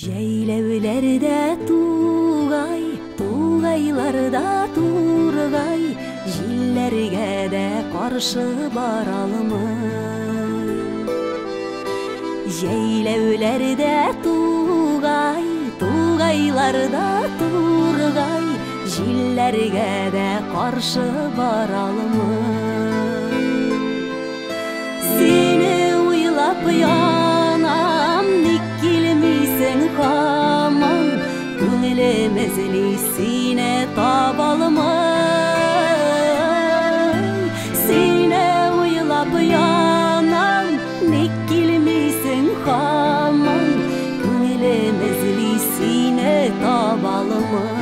Жайлауларда тугай, тугайларда тургай, жиллерге де каршы бара алмай. Жайлауларда тугай, тугайларда тургай, жиллерге де каршы бара алмай. Сені уйлап янам, ник келмейсің хаман, көңілім ізлейсіне таба алмай. Сені уйлап янам, ник келмейсің хаман, көңілім ізлейсіне таба алмай.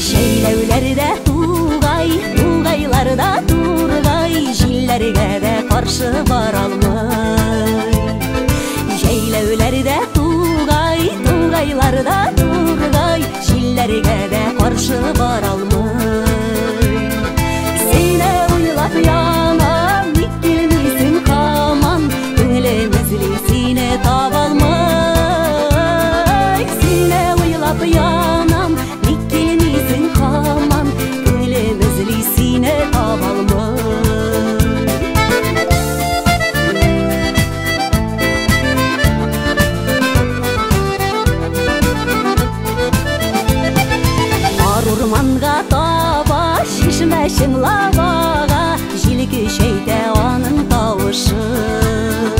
Жайлауларда тугай, тугайларда тургай, жиллерге де каршы бара алмай. Жайлауларда тугай, тугайларда тургай, жиллерге де каршы бара алмай. Сені уйлап янам, ник келмейсің хаман, көңілім ізлейсіне таба алмай. Сені уйлап янам, ник келмейсің хаман, көңілім ізлейсіне таба алмай. Урманға таба шешмәшін лабаға, желкі шейте оның тауышын.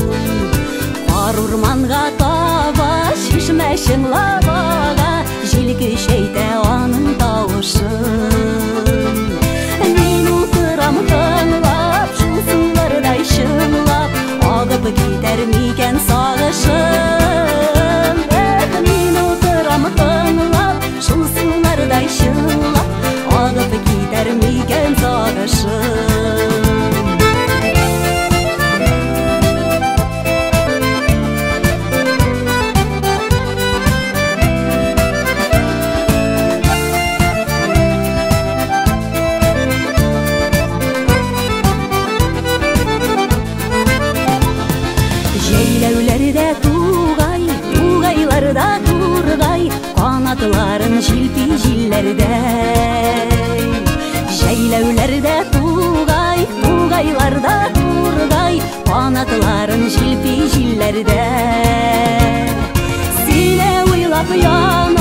Қар урманға таба шешмәшін лабаға, желкі шейте оның тауышын. Мен отырам тыңлап, жылсыңлардай шыңлап, ағып кетер мекен сағышын. Мен отырам тыңлап, жылсыңлардай шыңлап, ағып кетер мекен сағышын. Жайлауларда тугай, тугайларда тургай, канатларын желпи жиллердей. Жайлауларда тугай, тугайларда тургай, канатларын желпи жиллердей. Сені уйлап янам,